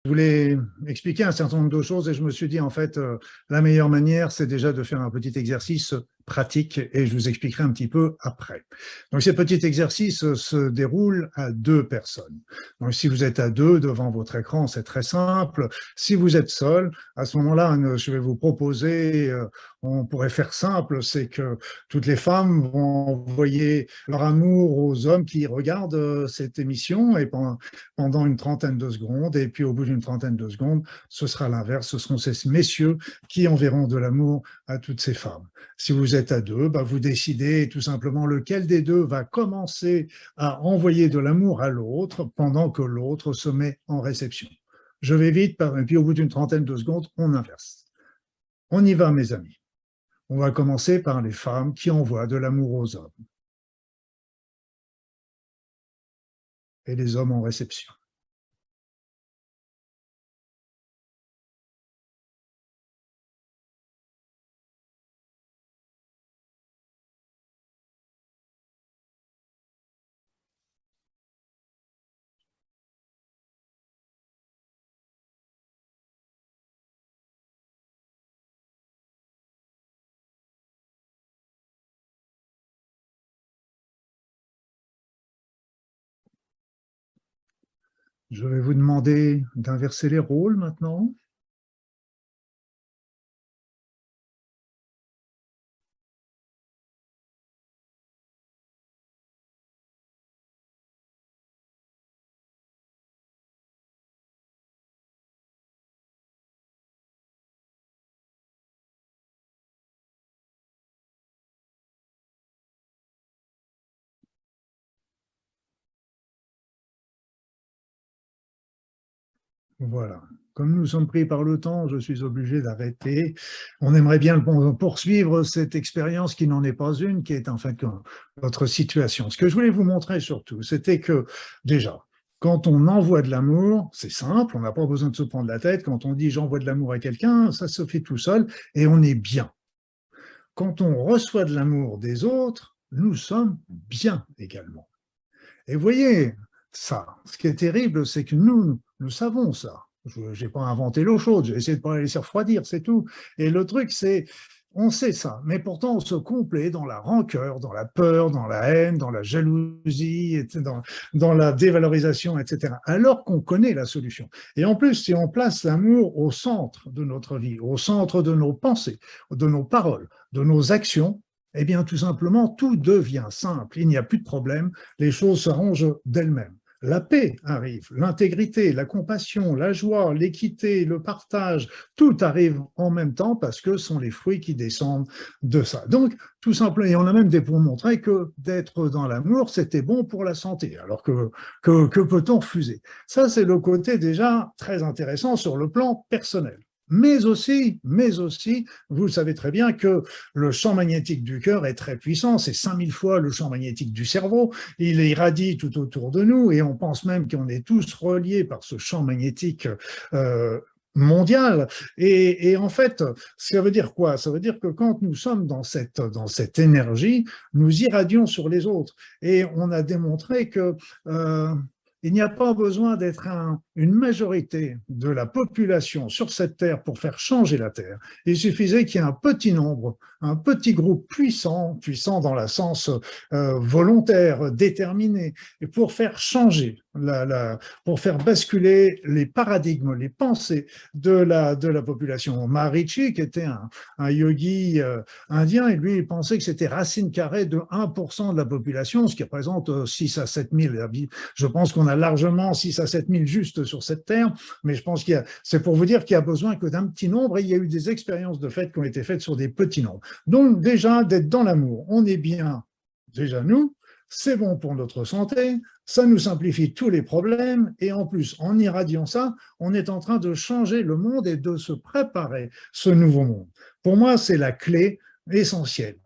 Je voulais expliquer un certain nombre de choses et je me suis dit, en fait, la meilleure manière, c'est déjà de faire un petit exercice pratique et je vous expliquerai un petit peu après. Donc, ces petits exercices se déroulent à deux personnes. Donc, si vous êtes à deux devant votre écran, c'est très simple. Si vous êtes seul, à ce moment-là, je vais vous proposer, on pourrait faire simple, c'est que toutes les femmes vont envoyer leur amour aux hommes qui regardent cette émission et pendant une trentaine de secondes. Et puis, au bout d'une trentaine de secondes, ce sera l'inverse. Ce seront ces messieurs qui enverront de l'amour à toutes ces femmes. Si vous êtes à deux, vous décidez tout simplement lequel des deux va commencer à envoyer de l'amour à l'autre pendant que l'autre se met en réception. Je vais vite, et puis au bout d'une trentaine de secondes, on inverse. On y va, mes amis. On va commencer par les femmes qui envoient de l'amour aux hommes et les hommes en réception. Je vais vous demander d'inverser les rôles maintenant. Voilà. Comme nous sommes pris par le temps, je suis obligé d'arrêter. On aimerait bien poursuivre cette expérience qui n'en est pas une, qui est en fait votre situation. Ce que je voulais vous montrer surtout, c'était que déjà, quand on envoie de l'amour, c'est simple, on n'a pas besoin de se prendre la tête. Quand on dit j'envoie de l'amour à quelqu'un, ça se fait tout seul et on est bien. Quand on reçoit de l'amour des autres, nous sommes bien également. Et vous voyez, ça, ce qui est terrible, c'est que nous savons ça. Je n'ai pas inventé l'eau chaude, j'ai essayé de ne pas la laisser refroidir, c'est tout. Et le truc, c'est, on sait ça, mais pourtant on se complaît dans la rancœur, dans la peur, dans la haine, dans la jalousie, dans la dévalorisation, etc. Alors qu'on connaît la solution. Et en plus, si on place l'amour au centre de notre vie, au centre de nos pensées, de nos paroles, de nos actions, eh bien, tout simplement, tout devient simple. Il n'y a plus de problème, les choses s'arrangent d'elles-mêmes. La paix arrive, l'intégrité, la compassion, la joie, l'équité, le partage, tout arrive en même temps parce que ce sont les fruits qui descendent de ça. Donc, tout simplement, et on a même des pour montrer que d'être dans l'amour, c'était bon pour la santé. Alors que peut-on refuser? Ça, c'est le côté déjà très intéressant sur le plan personnel. Mais aussi, vous savez très bien que le champ magnétique du cœur est très puissant, c'est 5000 fois le champ magnétique du cerveau, il irradie tout autour de nous et on pense même qu'on est tous reliés par ce champ magnétique mondial. Et en fait, ça veut dire quoi? Ça veut dire que quand nous sommes dans cette énergie, nous irradions sur les autres. Et on a démontré que il n'y a pas besoin d'être une majorité de la population sur cette terre pour faire changer la terre. Il suffisait qu'il y ait un petit nombre, un petit groupe puissant dans le sens volontaire, déterminé, et pour faire changer, pour faire basculer les paradigmes, les pensées de la population. Maharishi, qui était un yogi indien, et lui, il pensait que c'était racine carrée de 1% de la population, ce qui représente 6 à 7 000. Je pense qu'on a largement 6 à 7 000 juste sur cette terre, mais je pense c'est pour vous dire qu'il y a besoin que d'un petit nombre, et il y a eu des expériences de fait qui ont été faites sur des petits nombres. Donc déjà, d'être dans l'amour, on est bien, déjà nous, c'est bon pour notre santé, ça nous simplifie tous les problèmes, et en plus, en irradiant ça, on est en train de changer le monde et de se préparer ce nouveau monde. Pour moi, c'est la clé essentielle.